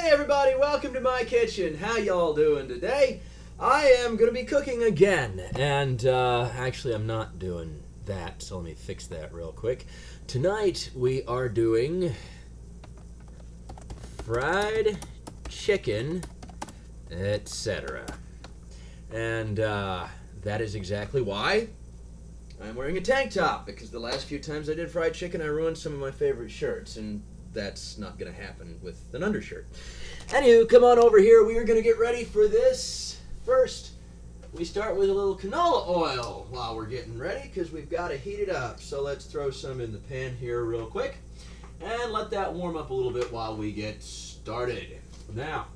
Hey everybody, welcome to my kitchen. How y'all doing today? I am going to be cooking again, and actually I'm not doing that, so let me fix that real quick. Tonight we are doing fried chicken, etc. And that is exactly why I'm wearing a tank top, because the last few times I did fried chicken I ruined some of my favorite shirts, and that's not going to happen with an undershirt. Anywho, come on over here. We are going to get ready for this. First, we start with a little canola oil while we're getting ready, because we've got to heat it up. So let's throw some in the pan here real quick and let that warm up a little bit while we get started. Now,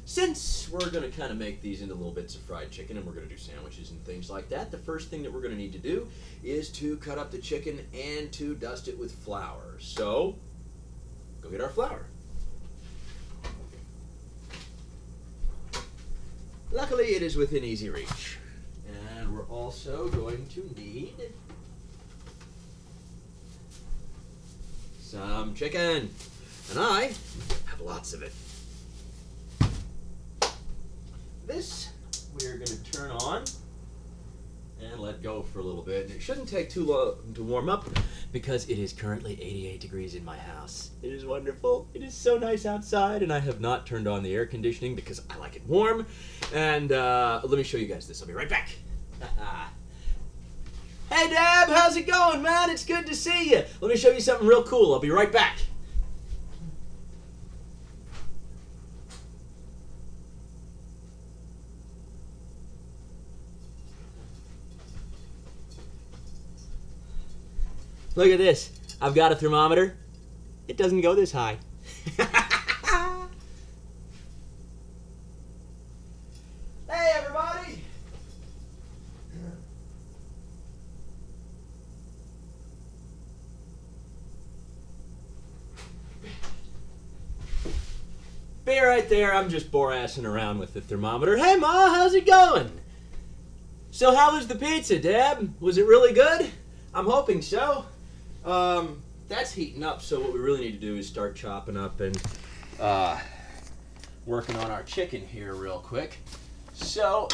since we're going to kind of make these into little bits of fried chicken and we're going to do sandwiches and things like that, the first thing that we're going to need to do is to cut up the chicken and to dust it with flour. So, go get our flour. Luckily, it is within easy reach. And we're also going to need some chicken. And I have lots of it. This we're going to turn on and let go for a little bit. And it shouldn't take too long to warm up because it is currently 88 degrees in my house. It is wonderful. It is so nice outside, and I have not turned on the air conditioning because I like it warm. And let me show you guys this. I'll be right back. Hey Dab, how's it going, man? It's good to see you. Let me show you something real cool. I'll be right back. Look at this. I've got a thermometer. It doesn't go this high. Hey, everybody. Be right there. I'm just bore-assing around with the thermometer. Hey, Ma, how's it going? So how was the pizza, Deb? Was it really good? I'm hoping so. That's heating up, so what we really need to do is start chopping up and working on our chicken here real quick. So,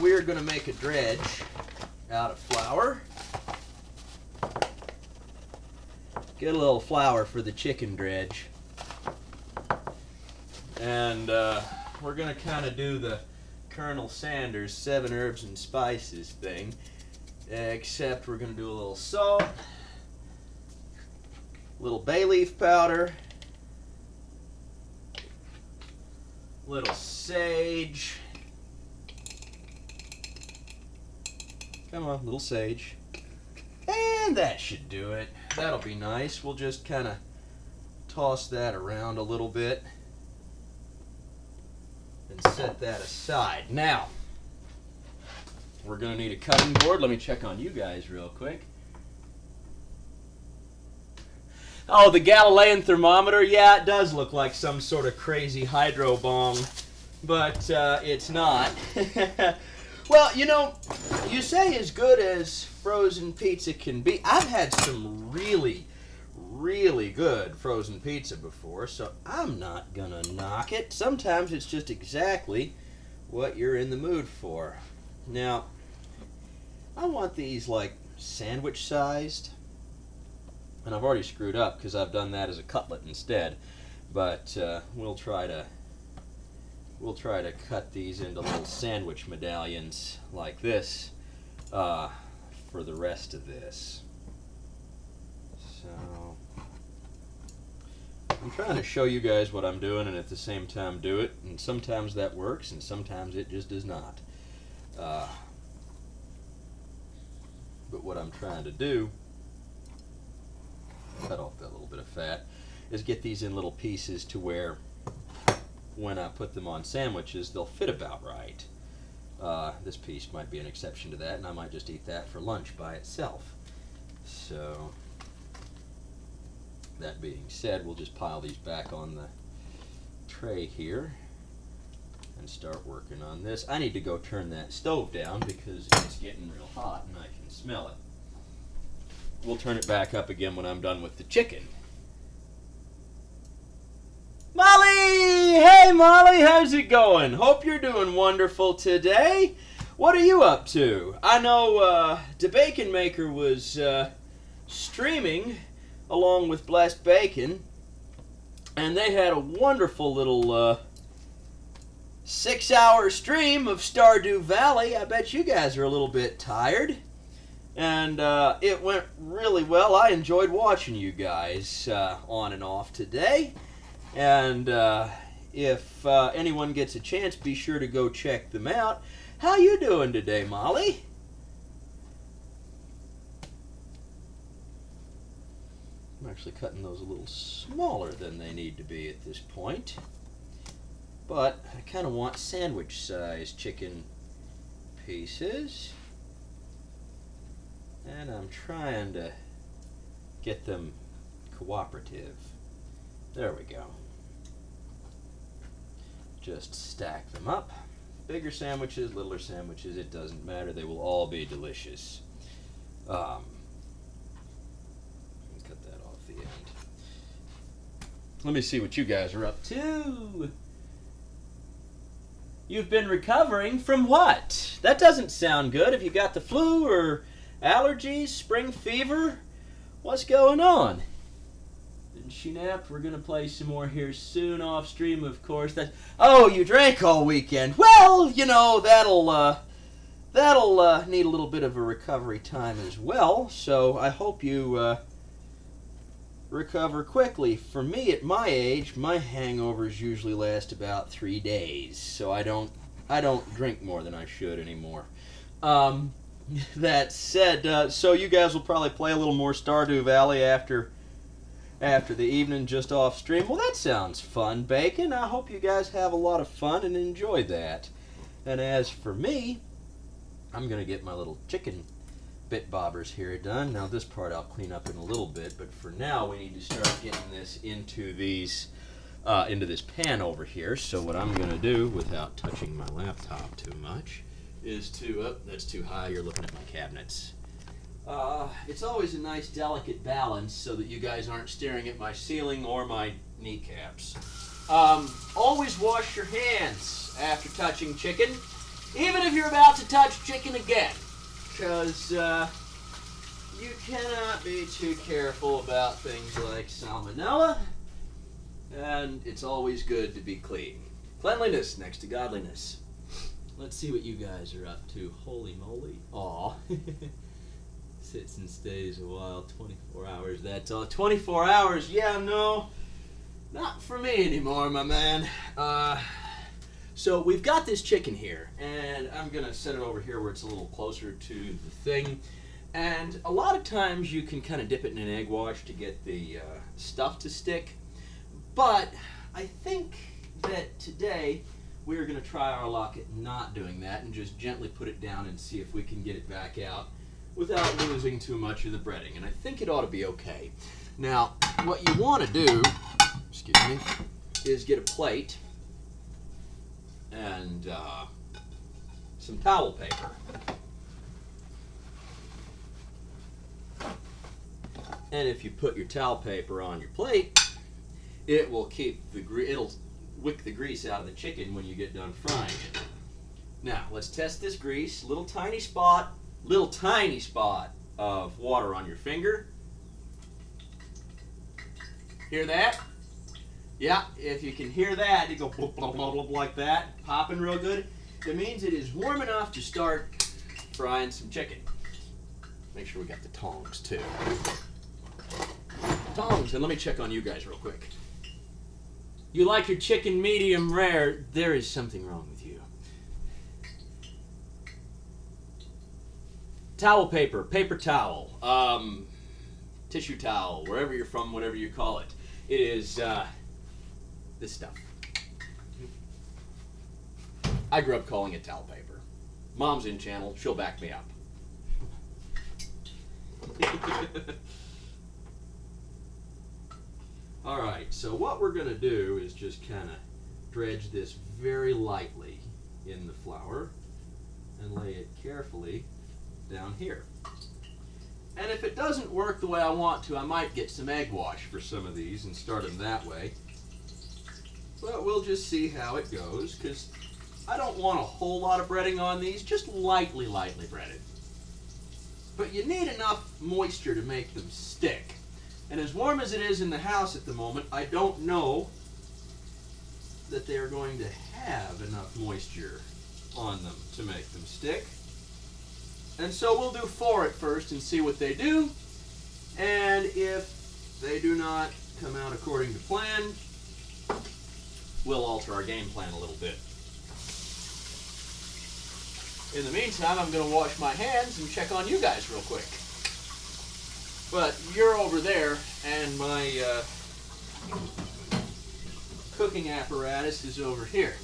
we're going to make a dredge out of flour. Get a little flour for the chicken dredge. And we're going to kind of do the Colonel Sanders 7 herbs and spices thing, except we're going to do a little salt, little bay leaf powder, little sage, come on, little sage, and that should do it. That'll be nice. We'll just kind of toss that around a little bit and set that aside. Now, we're going to need a cutting board. Let me check on you guys real quick. Oh, the Galilean thermometer, yeah, it does look like some sort of crazy hydro bong, but it's not. Well, you know, you say as good as frozen pizza can be. I've had some really, really good frozen pizza before, so I'm not gonna knock it. Sometimes it's just exactly what you're in the mood for. Now, I want these like sandwich sized. And I've already screwed up because I've done that as a cutlet instead. But we'll try to cut these into little sandwich medallions like this for the rest of this. So I'm trying to show you guys what I'm doing and at the same time do it. And sometimes that works and sometimes it just does not. But what I'm trying to do, cut off that little bit of fat, is get these in little pieces to where when I put them on sandwiches they'll fit about right. This piece might be an exception to that, and I might just eat that for lunch by itself. So that being said, we'll just pile these back on the tray here and start working on this. I need to go turn that stove down because it's getting real hot and I can smell it. We'll turn it back up again when I'm done with the chicken. Molly! Hey, Molly, how's it going? Hope you're doing wonderful today. What are you up to? I know the Bacon Maker was streaming along with Blessed Bacon, and they had a wonderful little 6-hour stream of Stardew Valley. I bet you guys are a little bit tired. And it went really well. I enjoyed watching you guys on and off today. And if anyone gets a chance, be sure to go check them out. How you doing today, Molly? I'm actually cutting those a little smaller than they need to be at this point. But I kind of want sandwich-sized chicken pieces. And I'm trying to get them cooperative. There we go. Just stack them up. Bigger sandwiches, littler sandwiches, it doesn't matter. They will all be delicious. Cut that off the end. Let me see what you guys are up to. You've been recovering from what? That doesn't sound good. Have you got the flu or allergies, spring fever? What's going on? And she napped. We're gonna play some more here soon off stream, of course. Oh, you drank all weekend. Well, you know, that'll need a little bit of a recovery time as well. So I hope you recover quickly. For me, at my age, my hangovers usually last about 3 days. So I don't drink more than I should anymore. That said, so you guys will probably play a little more Stardew Valley after the evening just off stream. Well, that sounds fun, Bacon. I hope you guys have a lot of fun and enjoy that. And as for me, I'm going to get my little chicken bit bobbers here done. Now this part I'll clean up in a little bit, but for now we need to start getting this into these into this pan over here. So what I'm going to do, without touching my laptop too much, is to, oh, that's too high, you're looking at my cabinets. It's always a nice delicate balance so that you guys aren't staring at my ceiling or my kneecaps. Always wash your hands after touching chicken, even if you're about to touch chicken again, because you cannot be too careful about things like salmonella, and it's always good to be clean. Cleanliness next to godliness. Let's see what you guys are up to. Holy moly. Aw. Sits and stays a while. 24 hours, that's all. 24 hours, yeah, no. Not for me anymore, my man. So we've got this chicken here, and I'm going to set it over here where it's a little closer to the thing. And a lot of times you can kind of dip it in an egg wash to get the stuff to stick. But I think that today we're going to try our luck at not doing that and just gently put it down and see if we can get it back out without losing too much of the breading. And I think it ought to be okay. Now, what you want to do, excuse me, is get a plate and some towel paper. And if you put your towel paper on your plate, it will keep the it'll wick the grease out of the chicken when you get done frying it. Now, let's test this grease. Little tiny spot of water on your finger. Hear that? Yeah, if you can hear that, you go blub, blub, blub, blub, like that, popping real good. It means it is warm enough to start frying some chicken. Make sure we got the tongs too. Tongs, and let me check on you guys real quick. You like your chicken medium rare, there is something wrong with you. Towel paper, paper towel, tissue towel, wherever you're from, whatever you call it. It is this stuff. I grew up calling it towel paper. Mom's in channel, she'll back me up. Alright, so what we're going to do is just kind of dredge this very lightly in the flour and lay it carefully down here. And if it doesn't work the way I want to, I might get some egg wash for some of these and start them that way. But we'll just see how it goes, because I don't want a whole lot of breading on these, just lightly breaded. But you need enough moisture to make them stick. And as warm as it is in the house at the moment, I don't know that they're going to have enough moisture on them to make them stick. And so we'll do 4 at first and see what they do. And if they do not come out according to plan, we'll alter our game plan a little bit. In the meantime, I'm going to wash my hands and check on you guys real quick. But you're over there, and my cooking apparatus is over here.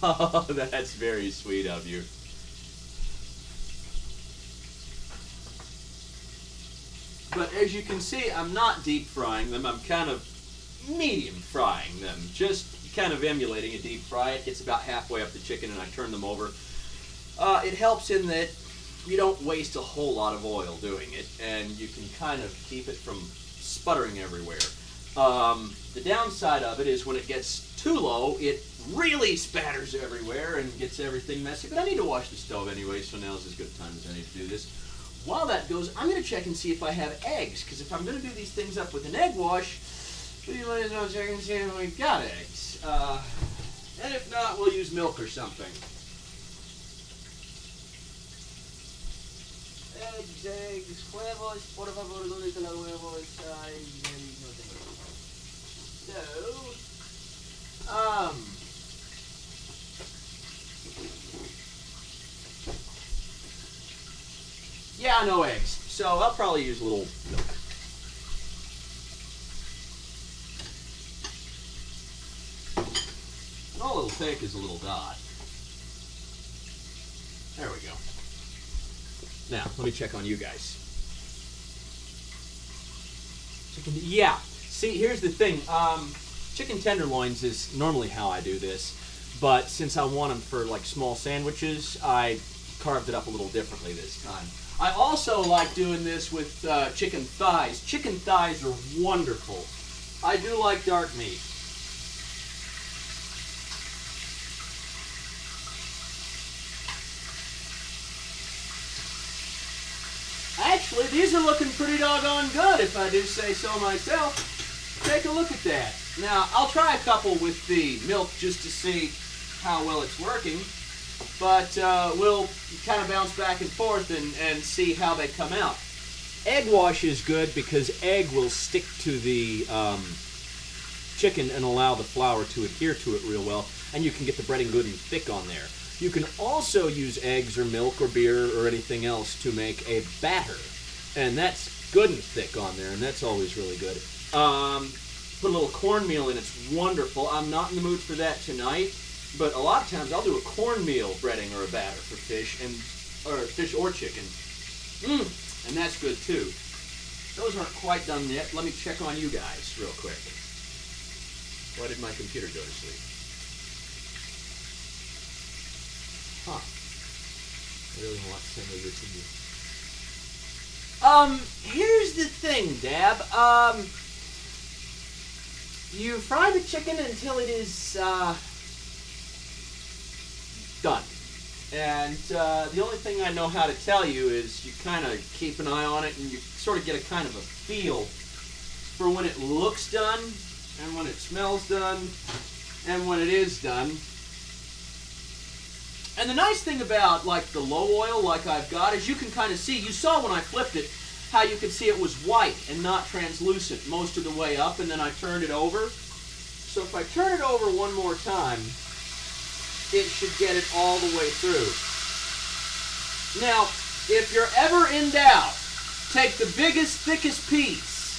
Oh, that's very sweet of you. But as you can see, I'm not deep frying them. I'm kind of medium frying them. Just kind of emulating a deep fry. It gets about halfway up the chicken and I turn them over. It helps in that you don't waste a whole lot of oil doing it, and you can kind of keep it from sputtering everywhere. The downside of it is when it gets too low, it really spatters everywhere and gets everything messy. But I need to wash the stove anyway, so now's as good a time as any to do this. While that goes, I'm going to check and see if I have eggs, because if I'm going to do these things up with an egg wash, we might as well check and see if we've got eggs. And if not, we'll use milk or something. Eggs, huevos, por favor, ¿dónde están los huevos? Ay, no tengo. So, yeah, no eggs. So I'll probably use a little milk. And all it'll take is a little dot. There we go. Now, let me check on you guys. Chicken, yeah. See, here's the thing. Chicken tenderloins is normally how I do this, but since I want them for like small sandwiches, I carved it up a little differently this time. I also like doing this with chicken thighs. Chicken thighs are wonderful. I do like dark meat. Actually, these are looking pretty doggone good, if I do say so myself. Take a look at that. Now, I'll try a couple with the milk just to see how well it's working. But we'll kind of bounce back and forth and see how they come out. Egg wash is good because egg will stick to the chicken and allow the flour to adhere to it real well, and you can get the breading good and thick on there. You can also use eggs or milk or beer or anything else to make a batter, and that's good and thick on there, and that's always really good. Put a little cornmeal in, it's wonderful. I'm not in the mood for that tonight. But a lot of times I'll do a cornmeal breading or a batter for fish or chicken. And that's good too. Those aren't quite done yet. Let me check on you guys real quick. Why did my computer go to sleep? Huh. I really want to send over to you. Here's the thing, Dab. You fry the chicken until it is, done. And the only thing I know how to tell you is you kind of keep an eye on it and you sort of get a kind of a feel for when it looks done and when it smells done and when it is done. And the nice thing about like the low oil like I've got is you can kind of see, you saw when I flipped it how you could see it was white and not translucent most of the way up, and then I turned it over. So if I turn it over one more time, it should get it all the way through. Now, if you're ever in doubt, take the biggest, thickest piece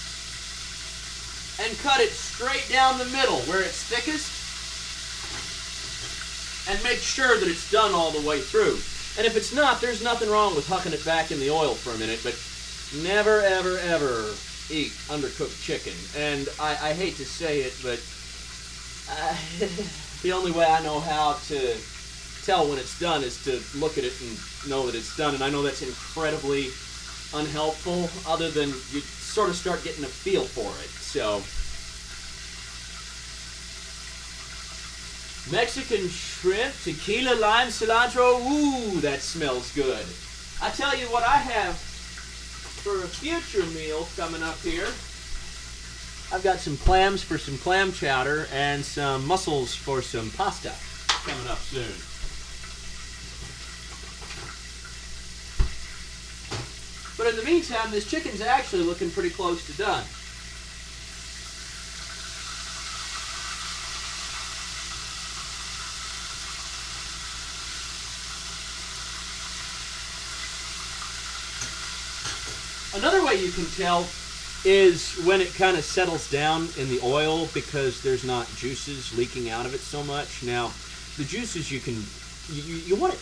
and cut it straight down the middle where it's thickest and make sure that it's done all the way through. And if it's not, there's nothing wrong with hucking it back in the oil for a minute, but never, ever, ever eat undercooked chicken. And I hate to say it, but the only way I know how to tell when it's done is to look at it and know that it's done. And I know that's incredibly unhelpful, other than you sort of start getting a feel for it. So, Mexican shrimp, tequila, lime, cilantro. Ooh, that smells good. I tell you what I have for a future meal coming up here. I've got some clams for some clam chowder and some mussels for some pasta coming up soon. But in the meantime, this chicken's actually looking pretty close to done. Another way you can tell is when it kind of settles down in the oil because there's not juices leaking out of it so much. Now, the juices you want it,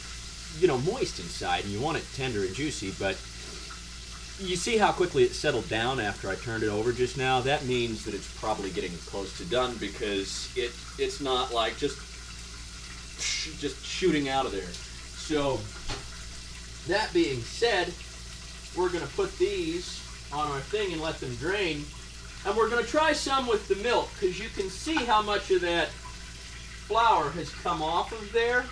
you know, moist inside and you want it tender and juicy, but you see how quickly it settled down after I turned it over just now? That means that it's probably getting close to done because it's not like just shooting out of there. So, that being said, we're going to put these on our thing and let them drain. And we're going to try some with the milk because you can see how much of that flour has come off of there.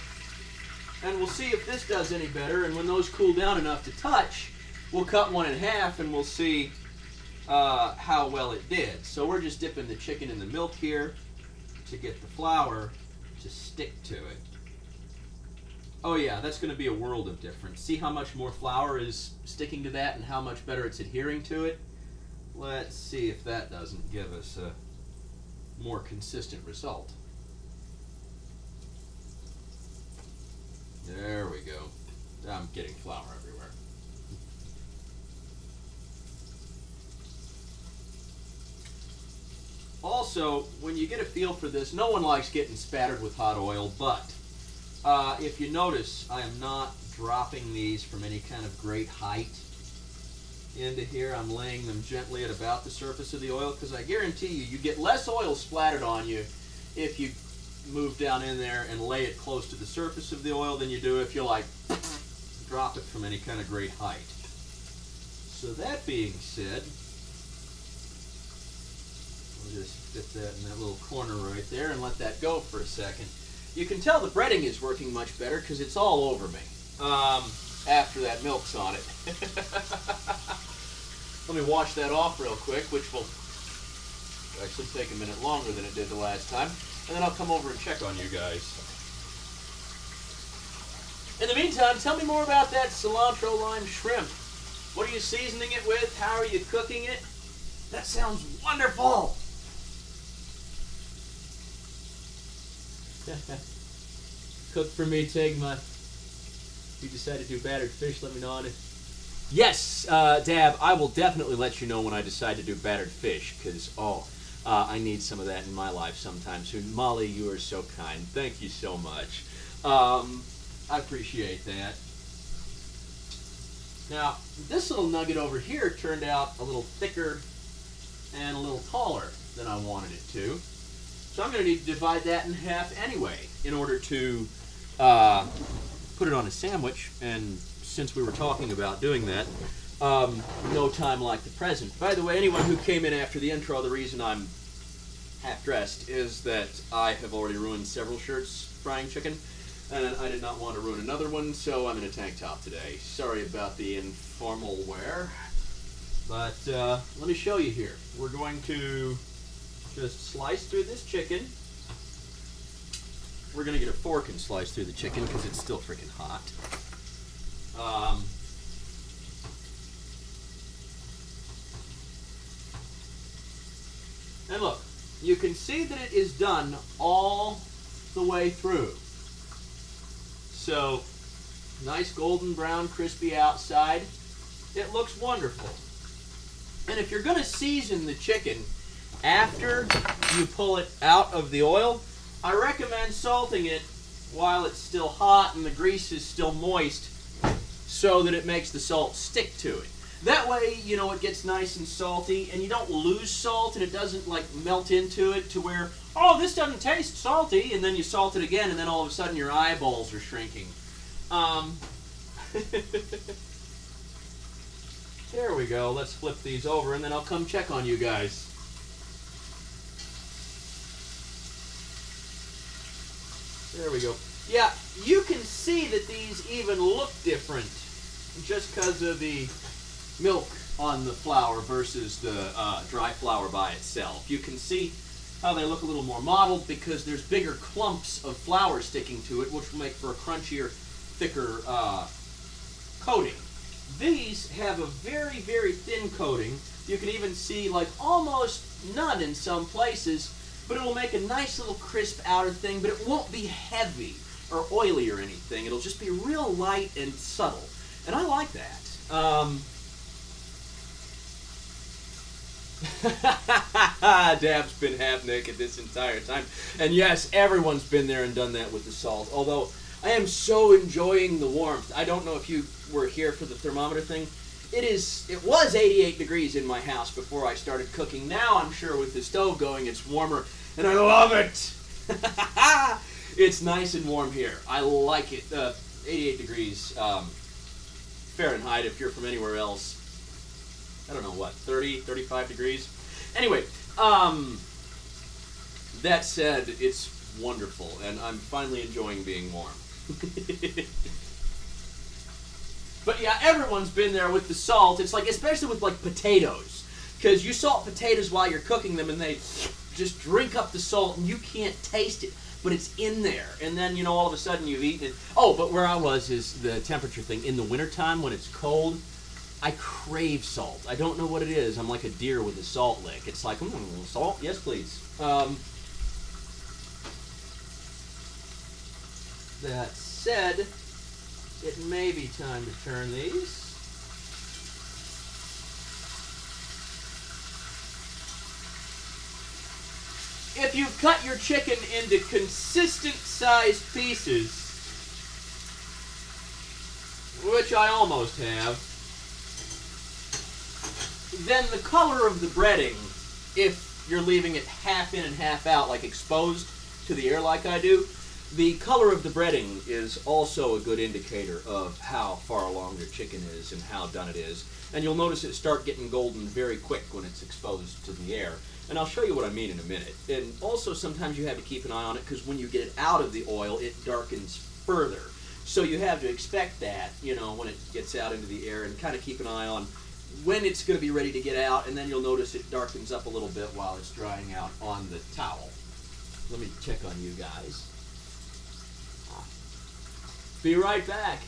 And we'll see if this does any better. And when those cool down enough to touch, we'll cut one in half and we'll see how well it did. So we're just dipping the chicken in the milk here to get the flour to stick to it. Oh yeah, that's going to be a world of difference. See how much more flour is sticking to that and how much better it's adhering to it? Let's see if that doesn't give us a more consistent result. There we go. I'm getting flour everywhere. Also, when you get a feel for this, no one likes getting spattered with hot oil, but if you notice, I am not dropping these from any kind of great height into here. I'm laying them gently at about the surface of the oil because I guarantee you get less oil splattered on you if you move down in there and lay it close to the surface of the oil than you do if you like drop it from any kind of great height. So that being said, we'll just fit that in that little corner right there and let that go for a second. You can tell the breading is working much better because it's all over me after that milk's on it. Let me wash that off real quick, which will actually take a minute longer than it did the last time. And then I'll come over and check on you guys. In the meantime, tell me more about that cilantro lime shrimp. What are you seasoning it with? How are you cooking it? That sounds wonderful! Cook for me, Tigma. If you decide to do battered fish, let me know on it. Yes, Dab, I will definitely let you know when I decide to do battered fish, because, I need some of that in my life sometime soon. Molly, you are so kind. Thank you so much. I appreciate that. Now, this little nugget over here turned out a little thicker and a little taller than I wanted it to. So I'm going to need to divide that in half anyway in order to put it on a sandwich. And since we were talking about doing that, no time like the present. By the way, anyone who came in after the intro, the reason I'm half-dressed is that I have already ruined several shirts frying chicken, and I did not want to ruin another one, so I'm in a tank top today. Sorry about the informal wear, but let me show you here. We're going to just slice through this chicken. We're going to get a fork and slice through the chicken because it's still freaking hot. And look, you can see that it is done all the way through. So, nice golden brown, crispy outside. It looks wonderful. And if you're going to season the chicken after you pull it out of the oil, I recommend salting it while it's still hot and the grease is still moist so that it makes the salt stick to it. That way, you know, it gets nice and salty and you don't lose salt and it doesn't like melt into it to where, oh, this doesn't taste salty, and then you salt it again and then all of a sudden your eyeballs are shrinking. There we go. Let's flip these over, and then I'll come check on you guys. There we go. Yeah, you can see that these even look different just because of the milk on the flour versus the dry flour by itself. You can see how they look a little more mottled because there's bigger clumps of flour sticking to it, which will make for a crunchier, thicker coating. These have a very, very thin coating. You can even see like almost none in some places, but it will make a nice little crisp outer thing, but it won't be heavy or oily or anything. It'll just be real light and subtle, and I like that. Dab's been half naked this entire time, and yes, everyone's been there and done that with the salt, although I am so enjoying the warmth. I don't know if you were here for the thermometer thing. It was 88 degrees in my house before I started cooking. Now I'm sure with the stove going it's warmer, and I love it. It's nice and warm here. I like it. 88 degrees Fahrenheit if you're from anywhere else. I don't know what, 30, 35 degrees? Anyway, that said, it's wonderful, and I'm finally enjoying being warm. But yeah, everyone's been there with the salt. It's like, especially with like potatoes, because you salt potatoes while you're cooking them and they just drink up the salt and you can't taste it, but it's in there. And then, you know, all of a sudden you've eaten it. Oh, but where I was is the temperature thing. In the wintertime when it's cold, I crave salt. I don't know what it is. I'm like a deer with a salt lick. It's like, salt? Yes, please. That said, it may be time to turn these. If you've cut your chicken into consistent sized pieces, which I almost have, then the color of the breading, if you're leaving it half in and half out, like exposed to the air like I do, the color of the breading is also a good indicator of how far along your chicken is and how done it is. And you'll notice it start getting golden very quick when it's exposed to the air. And I'll show you what I mean in a minute. And also sometimes you have to keep an eye on it because when you get it out of the oil, it darkens further. So you have to expect that, you know, when it gets out into the air, and kind of keep an eye on when it's going to be ready to get out, and then you'll notice it darkens up a little bit while it's drying out on the towel. Let me check on you guys. Be right back.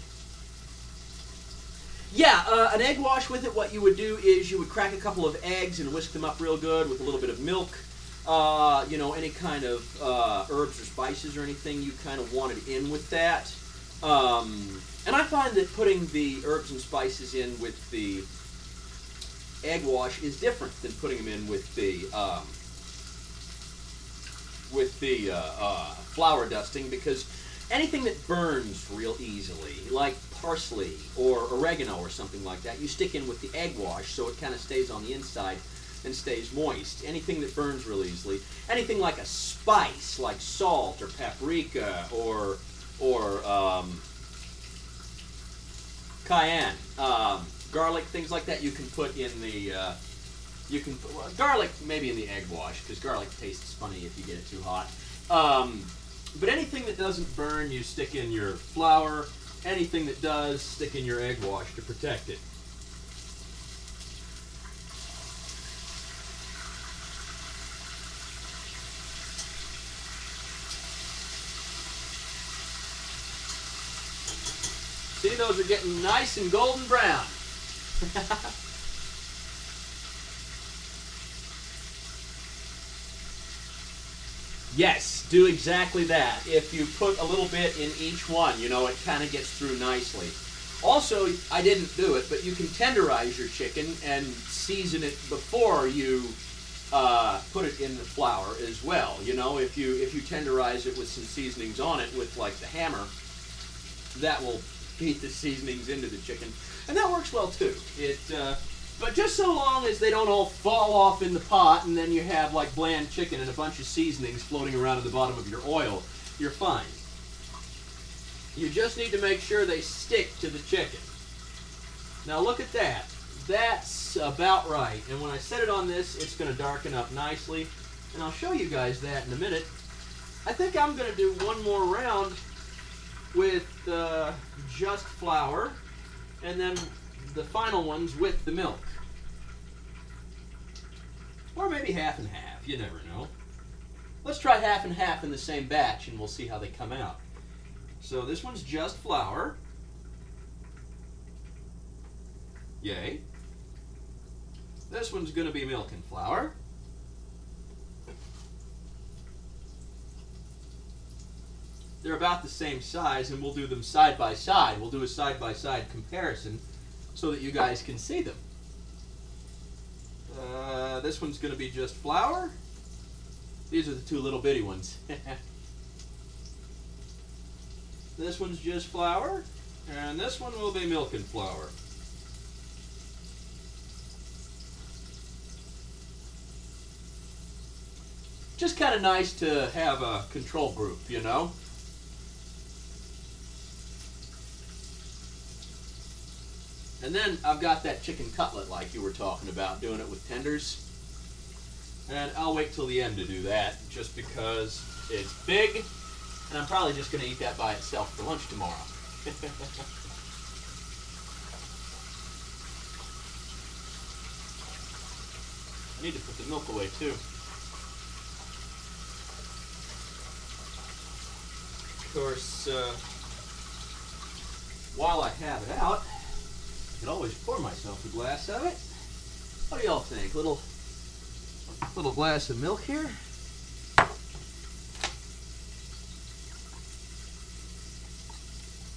Yeah, an egg wash with it, what you would do is you would crack a couple of eggs and whisk them up real good with a little bit of milk. You know, any kind of herbs or spices or anything you kind of wanted in with that. And I find that putting the herbs and spices in with the egg wash is different than putting them in with the flour dusting, because anything that burns real easily, like parsley or oregano or something like that, you stick in with the egg wash so it kind of stays on the inside and stays moist. Anything that burns real easily, anything like a spice, like salt or paprika or cayenne, garlic, things like that, you can put in the garlic maybe in the egg wash, because garlic tastes funny if you get it too hot. But anything that doesn't burn, you stick in your flour. Anything that does, stick in your egg wash to protect it. See, those are getting nice and golden brown. Yes, do exactly that. If you put a little bit in each one, you know, it kind of gets through nicely. Also, I didn't do it, but you can tenderize your chicken and season it before you put it in the flour as well. You know, if you tenderize it with some seasonings on it with like the hammer, that will beat the seasonings into the chicken, and that works well too. But just so long as they don't all fall off in the pot and then you have like bland chicken and a bunch of seasonings floating around at the bottom of your oil, you're fine. You just need to make sure they stick to the chicken. Now look at that. That's about right. And when I set it on this, it's going to darken up nicely. And I'll show you guys that in a minute. I think I'm going to do one more round with just flour, and then the final ones with the milk. Or maybe half and half, you never know. Let's try half and half in the same batch and we'll see how they come out. So this one's just flour. Yay. This one's going to be milk and flour. They're about the same size, and we'll do them side by side. We'll do a side-by-side comparison so that you guys can see them. This one's going to be just flour. These are the two little bitty ones. This one's just flour, and this one will be milk and flour. Just kind of nice to have a control group, you know? And then I've got that chicken cutlet like you were talking about, doing it with tenders. And I'll wait till the end to do that, just because it's big, and I'm probably just going to eat that by itself for lunch tomorrow. I need to put the milk away too. Of course, while I have it out, I could always pour myself a glass of it. What do y'all think? Little glass of milk here.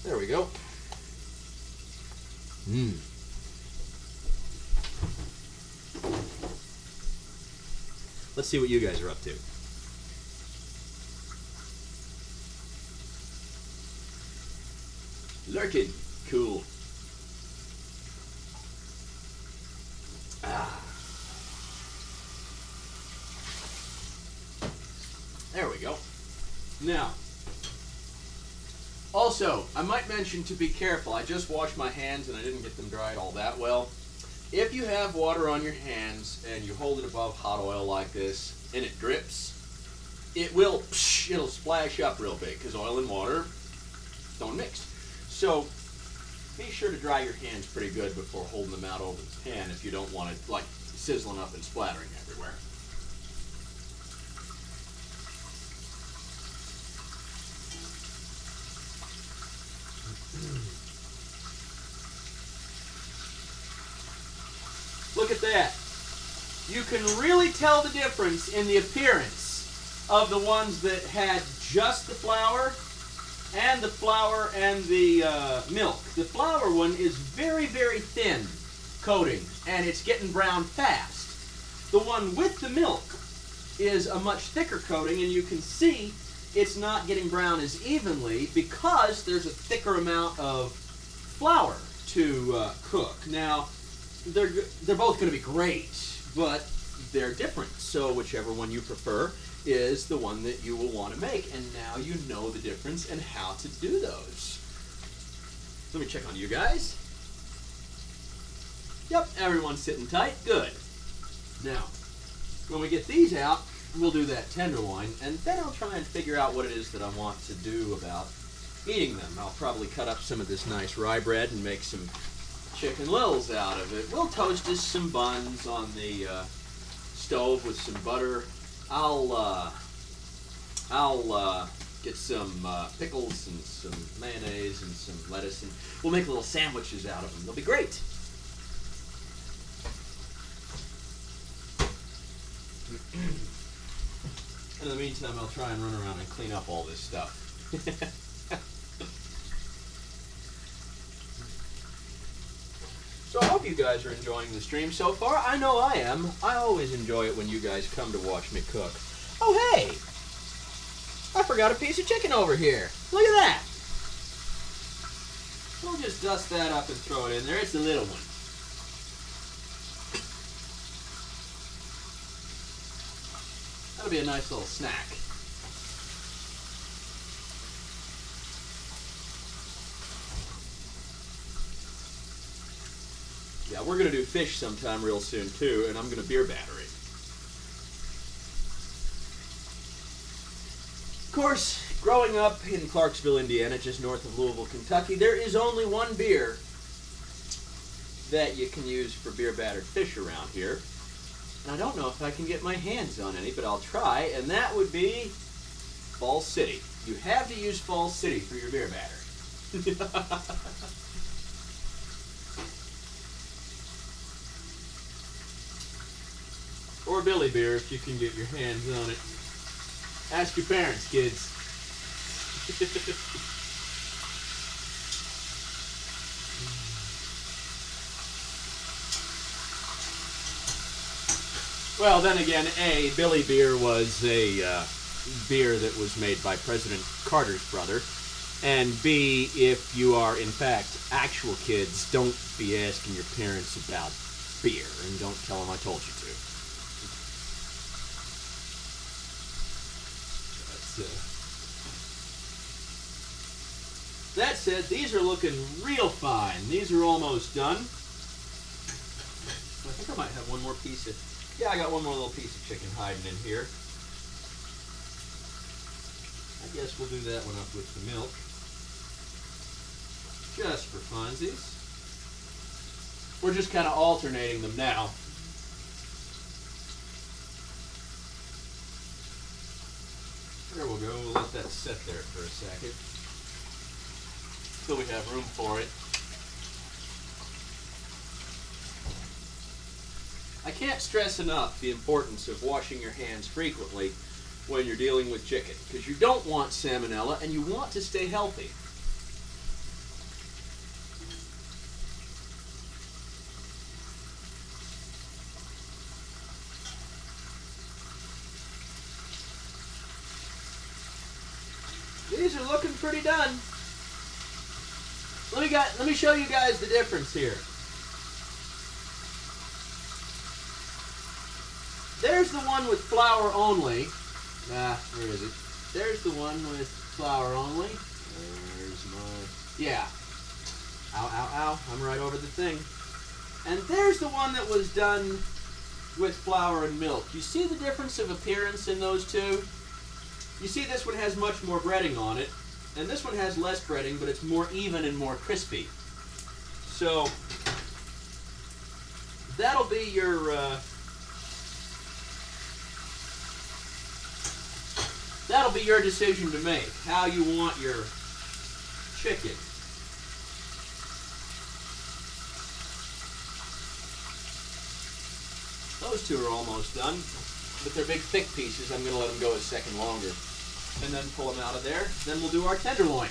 There we go. Let's see what you guys are up to. Lurking. Cool. There we go. Now, also, I might mention to be careful. I just washed my hands and I didn't get them dried all that well. If you have water on your hands and you hold it above hot oil like this and it drips, it'll splash up real big because oil and water don't mix. So be sure to dry your hands pretty good before holding them out over the pan if you don't want it like sizzling up and splattering everywhere. Look at that. You can really tell the difference in the appearance of the ones that had just the flour and the milk. The flour one is very, very thin coating, and it's getting brown fast. The one with the milk is a much thicker coating, and you can see it's not getting brown as evenly because there's a thicker amount of flour to cook. Now, they're both going to be great, but they're different. So whichever one you prefer is the one that you will want to make. And now you know the difference and how to do those. Let me check on you guys. Yep, everyone's sitting tight. Good. Now, when we get these out, we'll do that tenderloin, and then I'll try and figure out what it is that I want to do about eating them. I'll probably cut up some of this nice rye bread and make some chicken littles out of it. We'll toast us some buns on the stove with some butter. I'll get some pickles and some mayonnaise and some lettuce, and we'll make little sandwiches out of them. They'll be great. In the meantime, I'll try and run around and clean up all this stuff. So I hope you guys are enjoying the stream so far. I know I am. I always enjoy it when you guys come to watch me cook. Oh, hey! I forgot a piece of chicken over here. Look at that! We'll just dust that up and throw it in there. It's a little one. That'll be a nice little snack. Yeah, we're going to do fish sometime real soon, too, and I'm going to beer batter it. Of course, growing up in Clarksville, Indiana, just north of Louisville, Kentucky, there is only one beer that you can use for beer battered fish around here. And I don't know if I can get my hands on any, but I'll try, and that would be Falls City. You have to use Falls City for your beer batter. Or Billy beer if you can get your hands on it. Ask your parents, kids. Well, then again, A, Billy beer was a beer that was made by President Carter's brother. And B, if you are, in fact, actual kids, don't be asking your parents about beer. And don't tell them I told you to. That said, these are looking real fine. These are almost done. I think I might have one more piece of... Yeah, I got one more little piece of chicken hiding in here. I guess we'll do that one up with the milk. Just for funsies. We're just kind of alternating them now. There we'll go. We'll let that sit there for a second. Until we have room for it. I can't stress enough the importance of washing your hands frequently when you're dealing with chicken, because you don't want salmonella and you want to stay healthy. These are looking pretty done. Let me show you guys the difference here. There's the one with flour only. Where is it? There's the one with flour only. There's my... Yeah. Ow, ow, ow. I'm right over the thing. And there's the one that was done with flour and milk. You see the difference of appearance in those two? You see this one has much more breading on it, and this one has less breading, but it's more even and more crispy. So, that'll be your... That'll be your decision to make, how you want your chicken. Those two are almost done, but they're big thick pieces. I'm going to let them go a second longer. And then pull them out of there. Then we'll do our tenderloin.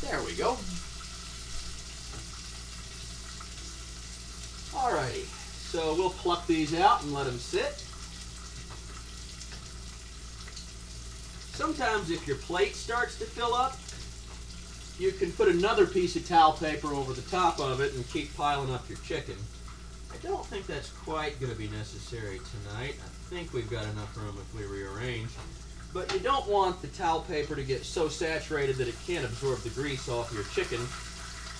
There we go. Alrighty, so we'll pluck these out and let them sit. Sometimes if your plate starts to fill up, you can put another piece of towel paper over the top of it and keep piling up your chicken. I don't think that's quite going to be necessary tonight. I think we've got enough room if we rearrange. But you don't want the towel paper to get so saturated that it can't absorb the grease off your chicken.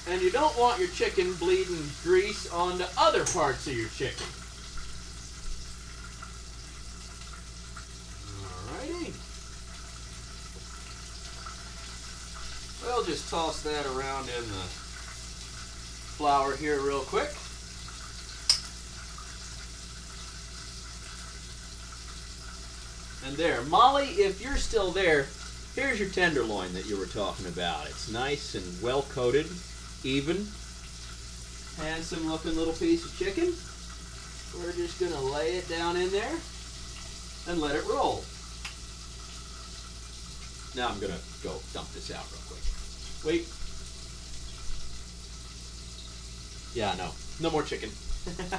And you don't want your chicken bleeding grease onto other parts of your chicken. Alrighty. We'll just toss that around in the flour here real quick. And there. Molly, if you're still there, here's your tenderloin that you were talking about. It's nice and well coated. Even, handsome looking little piece of chicken. We're just going to lay it down in there and let it roll. Now I'm going to go dump this out real quick. Wait. Yeah, no more chicken. There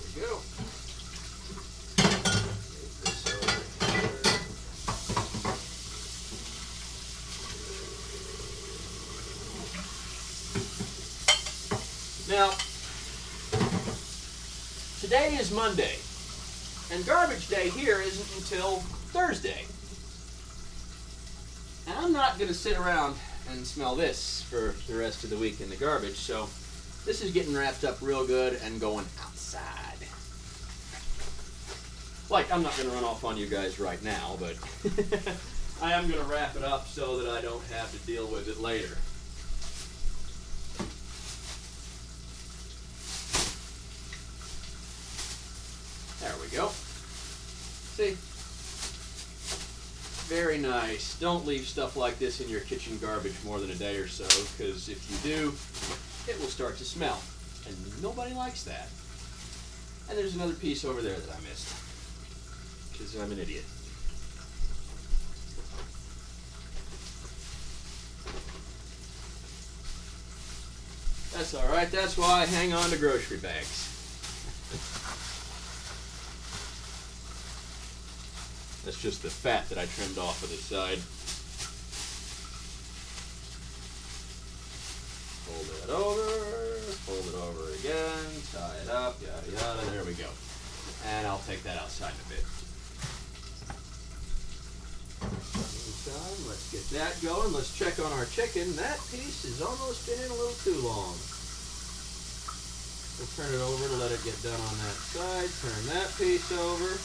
we go. Now, today is Monday, and garbage day here isn't until Thursday. And I'm not going to sit around and smell this for the rest of the week in the garbage, so this is getting wrapped up real good and going outside. Like, I'm not going to run off on you guys right now, but I am going to wrap it up so that I don't have to deal with it later. There we go. See? Very nice. Don't leave stuff like this in your kitchen garbage more than a day or so, because if you do, it will start to smell. And nobody likes that. And there's another piece over there that I missed, because I'm an idiot. That's all right. That's why I hang on to grocery bags. That's just the fat that I trimmed off of the side. Fold it over again, tie it up, yada yada, there we go. And I'll take that outside in a bit. Meantime, let's get that going. Let's check on our chicken. That piece has almost been in a little too long. We'll turn it over to let it get done on that side. Turn that piece over.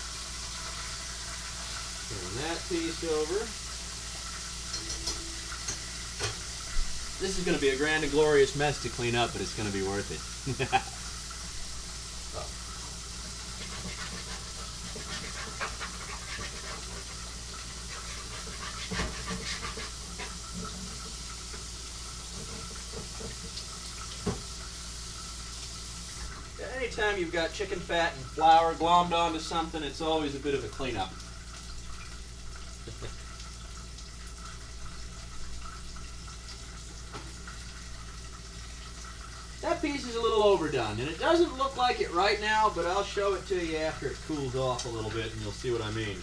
Turn that piece over. This is going to be a grand and glorious mess to clean up, but it's going to be worth it. Anytime you've got chicken fat and flour glommed onto something, it's always a bit of a cleanup. That piece is a little overdone, and it doesn't look like it right now, but I'll show it to you after it cools off a little bit, and you'll see what I mean.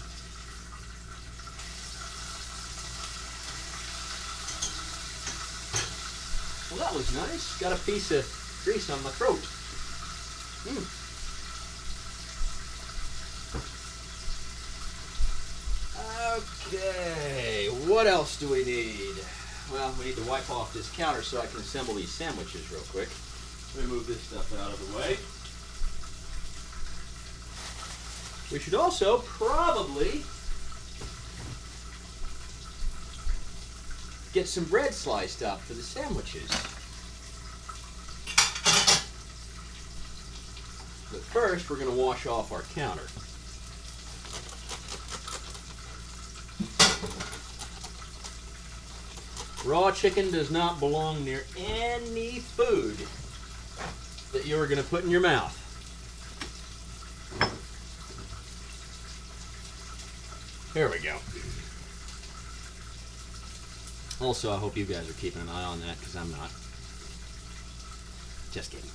Well, that was nice. Got a piece of grease on my throat. Okay, what else do we need? Well, we need to wipe off this counter so I can assemble these sandwiches real quick. Let me move this stuff out of the way. We should also probably get some bread sliced up for the sandwiches. But first, we're going to wash off our counter. Raw chicken does not belong near any food that you are going to put in your mouth. Here we go. Also, I hope you guys are keeping an eye on that, because I'm not. Just kidding.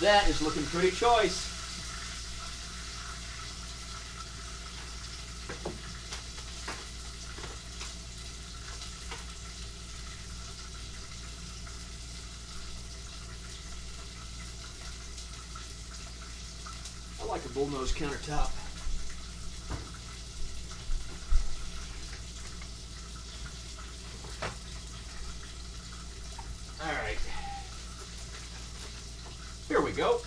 That is looking pretty choice. I like a bullnose countertop. All right. Here we go.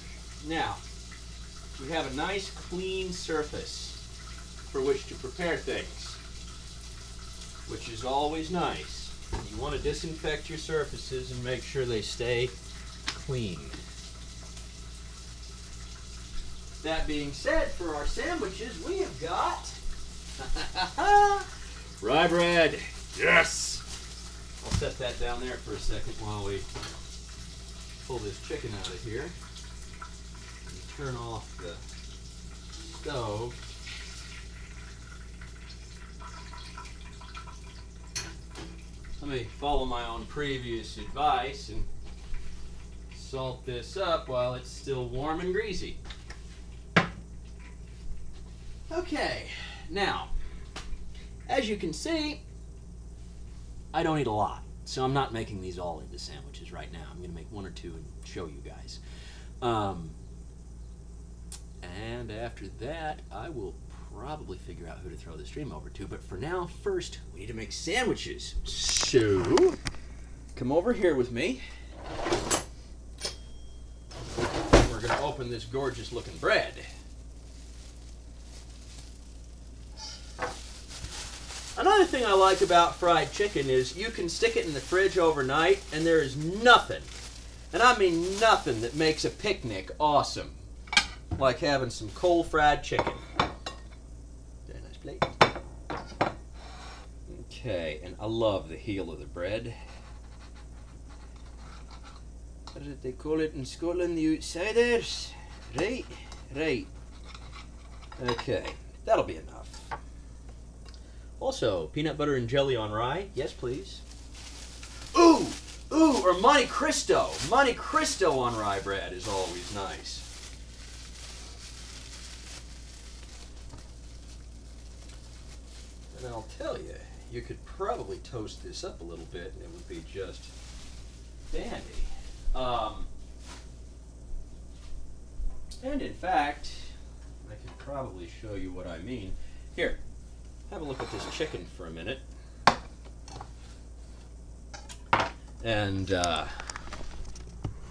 Now, we have a nice clean surface for which to prepare things, which is always nice. You want to disinfect your surfaces and make sure they stay clean. That being said, for our sandwiches, we have got rye bread. Yes! I'll set that down there for a second while we pull this chicken out of here and turn off the stove. Let me follow my own previous advice and salt this up while it's still warm and greasy. Okay, now, as you can see, I don't eat a lot, so I'm not making these all into sandwiches right now. I'm going to make one or two and show you guys. And after that, I will probably figure out who to throw the stream over to. But for now, first, we need to make sandwiches. So, come over here with me. We're going to open this gorgeous looking bread. Another thing I like about fried chicken is you can stick it in the fridge overnight and there is nothing, and I mean nothing, that makes a picnic awesome like having some cold fried chicken. Very nice plate. Okay, and I love the heel of the bread. What is it they call it in Scotland? The outsiders? Right, right. Okay, that'll be enough. Also, peanut butter and jelly on rye. Yes, please. Ooh! Ooh, or Monte Cristo. Monte Cristo on rye bread is always nice. And I'll tell you, you could probably toast this up a little bit and it would be just dandy. And in fact, I could probably show you what I mean. Here. Have a look at this chicken for a minute. And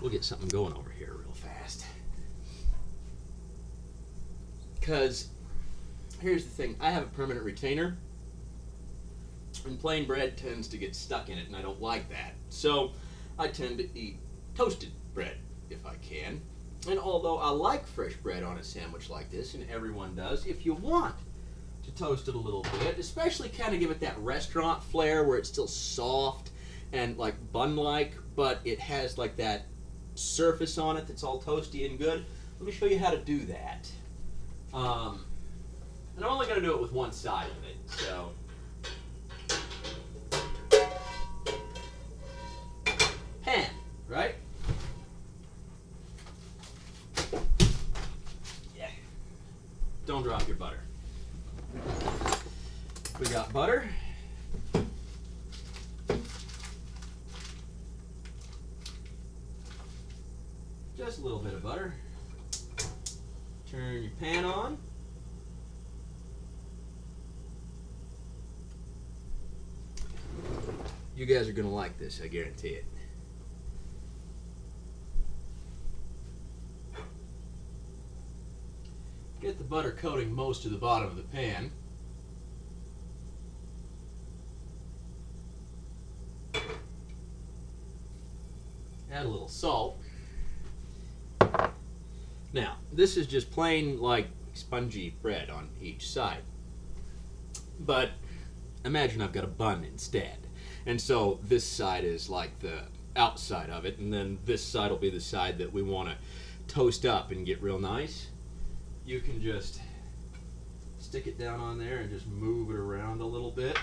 we'll get something going over here real fast. Because here's the thing, I have a permanent retainer and plain bread tends to get stuck in it and I don't like that. So I tend to eat toasted bread if I can. And although I like fresh bread on a sandwich like this, and everyone does, if you want to toast it a little bit, especially kind of give it that restaurant flair where it's still soft and like bun-like, but it has like that surface on it that's all toasty and good. Let me show you how to do that. And I'm only going to do it with one side of it, so. Pan, right? Yeah. Don't drop your butter. We got butter. Just a little bit of butter. Turn your pan on. You guys are going to like this, I guarantee it. Get the butter coating most of the bottom of the pan. Add a little salt. Now, this is just plain like spongy bread on each side. But imagine I've got a bun instead. And so this side is like the outside of it, and then this side will be the side that we want to toast up and get real nice. You can just stick it down on there and just move it around a little bit.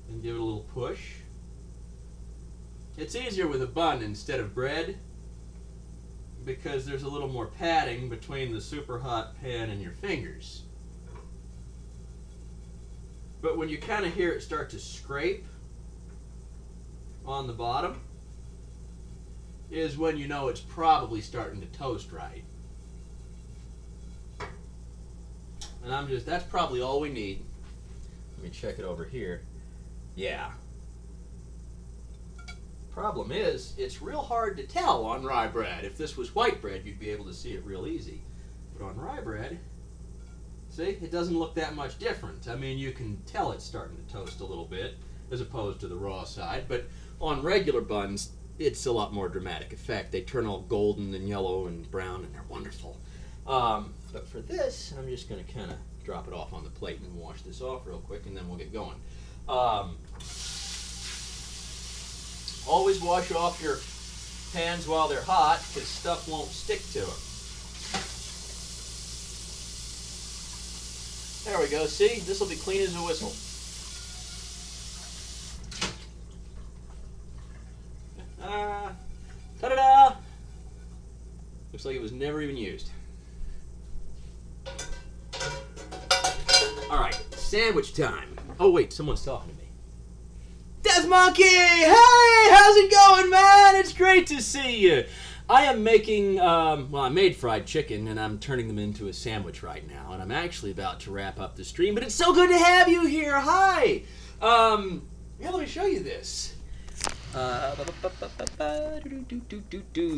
And give it a little push. It's easier with a bun instead of bread because there's a little more padding between the super hot pan and your fingers. But when you kind of hear it start to scrape on the bottom is when you know it's probably starting to toast right. And that's probably all we need. Let me check it over here. Yeah. Problem is, it's real hard to tell on rye bread. If this was white bread, you'd be able to see it real easy. But on rye bread, see, it doesn't look that much different. I mean, you can tell it's starting to toast a little bit as opposed to the raw side. But on regular buns, it's a lot more dramatic effect. They turn all golden and yellow and brown, and they're wonderful. But for this, I'm just going to kind of drop it off on the plate and wash this off real quick, and then we'll get going. Always wash off your pans while they're hot, because stuff won't stick to them. There we go. See? This will be clean as a whistle. Ta-da-da! Looks like it was never even used. sandwich time. Oh, wait, someone's talking to me. Death Monkey! Hey, how's it going, man? It's great to see you. I am making, I made fried chicken, and I'm turning them into a sandwich right now, and I'm actually about to wrap up the stream, but it's so good to have you here. Hi! Yeah, let me show you this.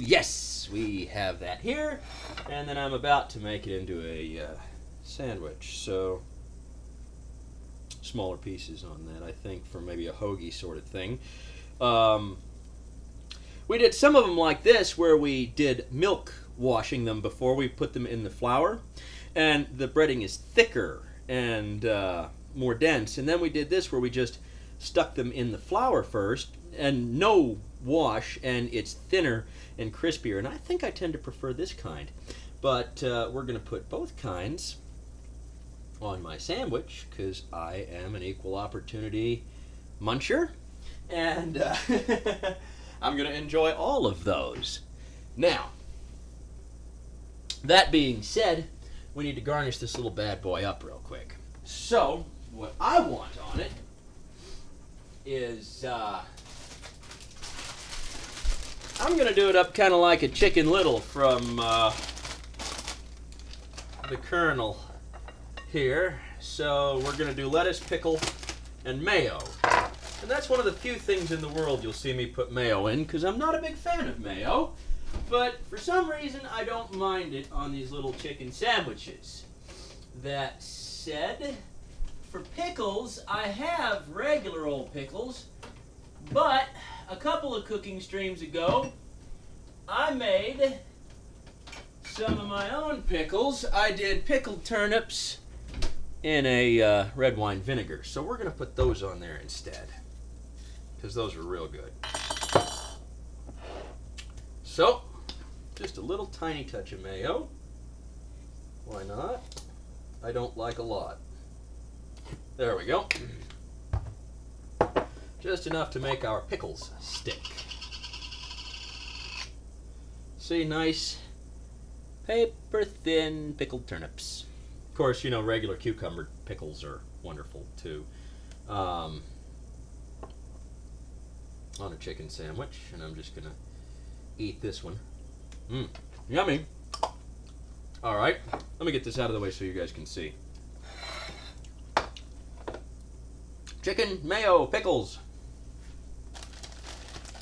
Yes, we have that here, and then I'm about to make it into a sandwich, so smaller pieces on that, I think, for maybe a hoagie sort of thing. We did some of them like this, where we did milk washing them before we put them in the flour, and the breading is thicker and more dense, and then we did this where we just stuck them in the flour first, and no wash, and it's thinner and crispier, and I think I tend to prefer this kind. But we're going to put both kinds on my sandwich, because I am an equal opportunity muncher, and I'm going to enjoy all of those. Now, that being said, we need to garnish this little bad boy up real quick. So, what I want on it is, I'm going to do it up kind of like a Chicken Little from the Colonel here. So we're going to do lettuce, pickle, and mayo. And that's one of the few things in the world you'll see me put mayo in, because I'm not a big fan of mayo. But for some reason, I don't mind it on these little chicken sandwiches. That said, for pickles, I have regular old pickles, but a couple of cooking streams ago, I made some of my own pickles. I did pickled turnips in a red wine vinegar. So we're going to put those on there instead, because those are real good. So, just a little tiny touch of mayo. Why not? I don't like a lot. There we go. Just enough to make our pickles stick. See, nice paper thin pickled turnips. Of course, you know, regular cucumber pickles are wonderful too. On a chicken sandwich, and I'm just gonna eat this one. Yummy. All right, let me get this out of the way so you guys can see. Chicken, mayo, pickles,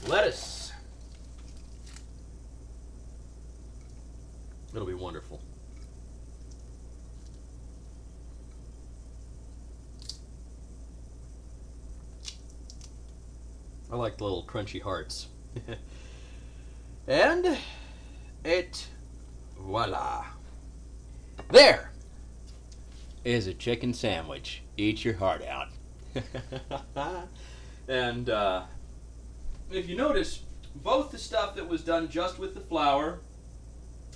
lettuce. It'll be wonderful. I like the little crunchy hearts. And voila. There is a chicken sandwich. Eat your heart out. And if you notice, both the stuff that was done just with the flour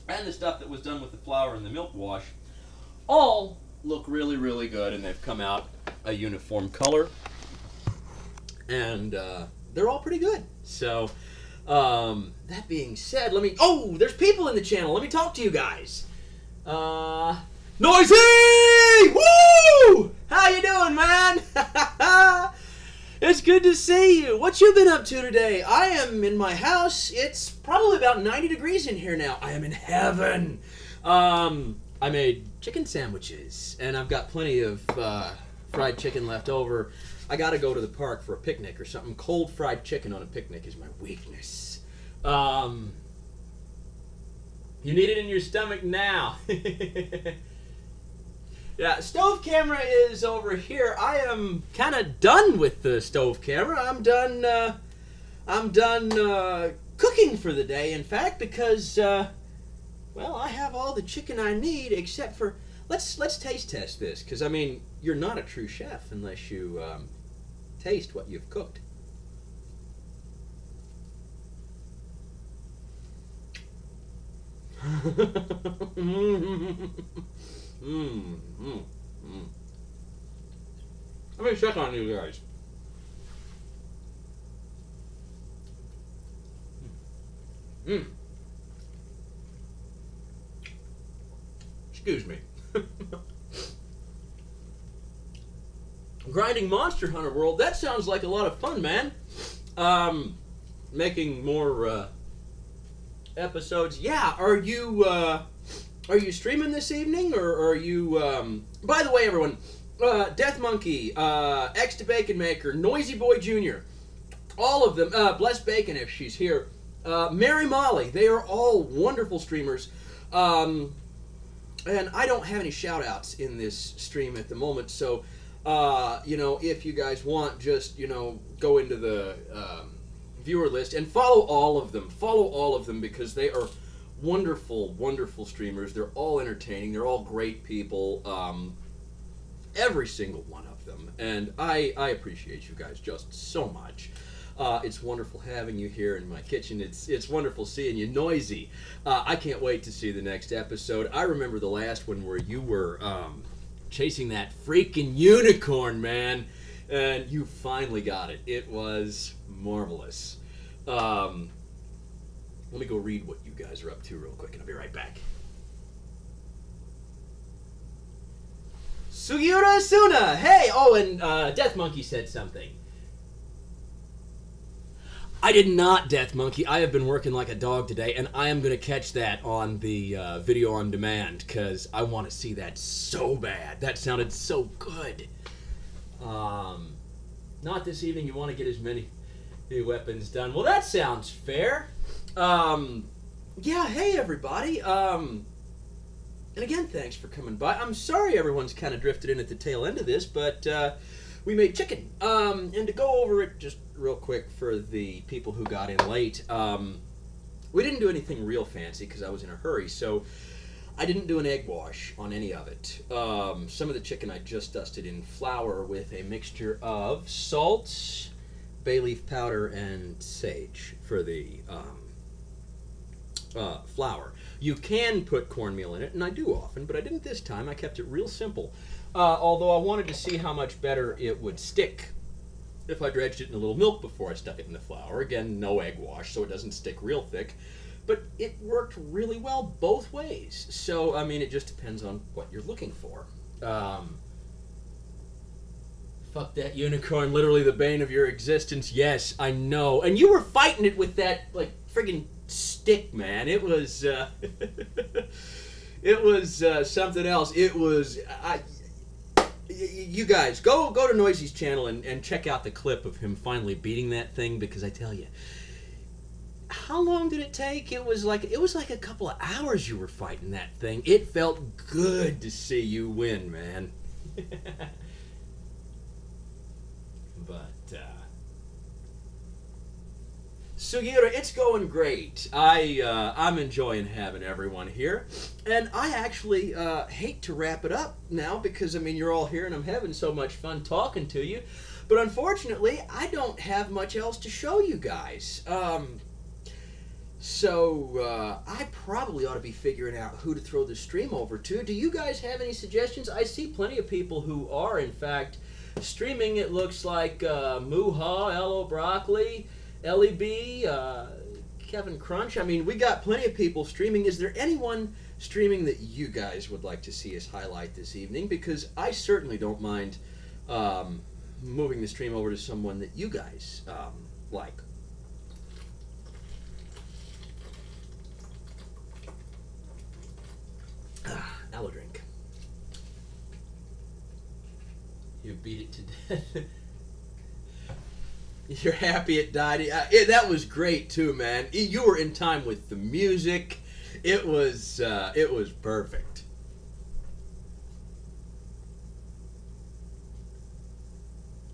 and the stuff that was done with the flour and the milk wash all look really, really good, and they've come out a uniform color, and they're all pretty good. So that being said, oh, there's people in the channel. Let me talk to you guys. Noisy! Woo! How you doing, man? It's good to see you. What you been up to today? I am in my house. It's probably about 90 degrees in here now. I am in heaven. I made chicken sandwiches, and I've got plenty of fried chicken left over. I gotta go to the park for a picnic or something. Cold fried chicken on a picnic is my weakness. You need it in your stomach now. Yeah, stove camera is over here. I am kind of done with the stove camera. I'm done cooking for the day, in fact, because well, I have all the chicken I need except for let's taste test this, because I mean, you're not a true chef unless you taste what you've cooked. Let me check on you guys. Excuse me. Grinding Monster Hunter World. That sounds like a lot of fun, man. Making more episodes. Yeah, are you streaming this evening, or are you? By the way, everyone, Death Monkey, X to Bacon Maker, Noisy Boy Jr., all of them. Bless Bacon if she's here. Mary Molly. They are all wonderful streamers. And I don't have any shout-outs in this stream at the moment, so you know, if you guys want, just, you know, go into the viewer list and follow all of them. Follow all of them because they are wonderful, wonderful streamers. They're all entertaining. They're all great people. Every single one of them. And I appreciate you guys just so much. It's wonderful having you here in my kitchen. It's wonderful seeing you. Noisy. I can't wait to see the next episode. I remember the last one where you were chasing that freaking unicorn, man. And you finally got it. It was marvelous. Let me go read what you guys are up to real quick, and I'll be right back. Sugiura Asuna! Hey! Oh, and Death Monkey said something. I did not, Death Monkey. I have been working like a dog today, and I am going to catch that on the video on demand, because I want to see that so bad. That sounded so good. Not this evening. You want to get as many new weapons done. Well, that sounds fair. Yeah, hey, everybody. And again, thanks for coming by. I'm sorry everyone's kind of drifted in at the tail end of this, but we made chicken. And to go over it just real quick for the people who got in late, we didn't do anything real fancy because I was in a hurry, so I didn't do an egg wash on any of it. Some of the chicken I just dusted in flour with a mixture of salt, bay leaf powder, and sage for the flour. You can put cornmeal in it, and I do often, but I didn't this time. I kept it real simple. Although I wanted to see how much better it would stick if I dredged it in a little milk before I stuck it in the flour. Again, no egg wash, so it doesn't stick real thick. But it worked really well both ways. So, I mean, it just depends on what you're looking for. Fuck that unicorn, literally the bane of your existence. Yes, I know. And you were fighting it with that, like, friggin' stick, man. It was, it was something else. It was, you guys, go to Noisy's channel and check out the clip of him finally beating that thing, because I tell you, how long did it take? It was like a couple of hours you were fighting that thing. It felt good to see you win, man. But Sugiura, it's going great. I'm enjoying having everyone here, and I actually hate to wrap it up now because, I mean, you're all here and I'm having so much fun talking to you, but unfortunately I don't have much else to show you guys. So I probably ought to be figuring out who to throw the stream over to. Do you guys have any suggestions? I see plenty of people who are, in fact, streaming. It looks like Muha, Ello Broccoli, Ellie B, Kevin Crunch. I mean, we got plenty of people streaming. Is there anyone streaming that you guys would like to see us highlight this evening? Because I certainly don't mind moving the stream over to someone that you guys like. Aloe drink. You beat it to death. You're happy it died. That was great too, man. You were in time with the music. It was perfect.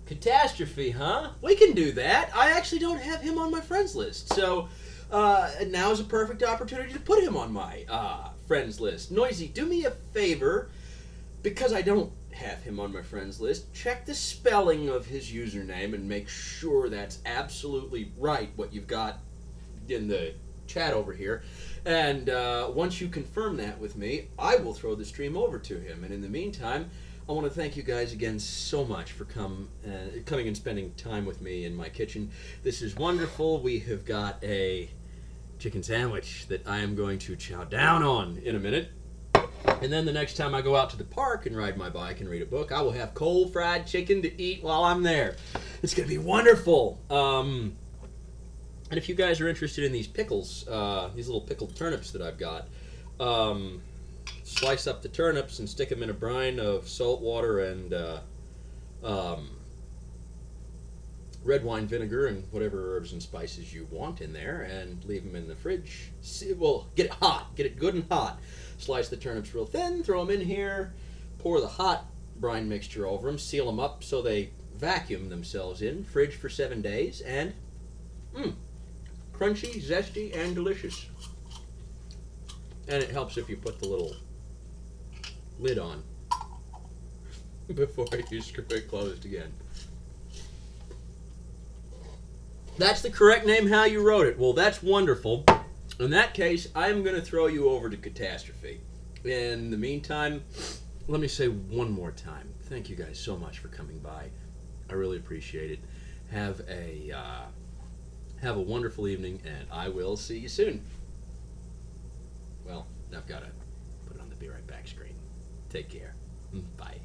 Catastrophe, huh? We can do that. I actually don't have him on my friends list, so now is a perfect opportunity to put him on my friends list. Noisy, do me a favor, because I don't have him on my friends list. Check the spelling of his username and make sure that's absolutely right, what you've got in the chat over here. And once you confirm that with me, I will throw the stream over to him. And in the meantime, I want to thank you guys again so much for coming and spending time with me in my kitchen. This is wonderful. We have got a chicken sandwich that I am going to chow down on in a minute. And then the next time I go out to the park and ride my bike and read a book, I will have cold fried chicken to eat while I'm there. It's going to be wonderful. And if you guys are interested in these pickles, these little pickled turnips that I've got, slice up the turnips and stick them in a brine of salt water and red wine vinegar and whatever herbs and spices you want in there, and leave them in the fridge. Well, get it hot. Get it good and hot. Slice the turnips real thin, throw them in here, pour the hot brine mixture over them, seal them up so they vacuum themselves in, fridge for 7 days, and crunchy, zesty, and delicious. And it helps if you put the little lid on before you screw it closed again. That's the correct name how you wrote it. Well, that's wonderful. In that case, I'm going to throw you over to Catastrophe. In the meantime, let me say one more time, thank you guys so much for coming by. I really appreciate it. Have a wonderful evening, and I will see you soon. Well, I've got to put it on the Be Right Back screen. Take care. Bye.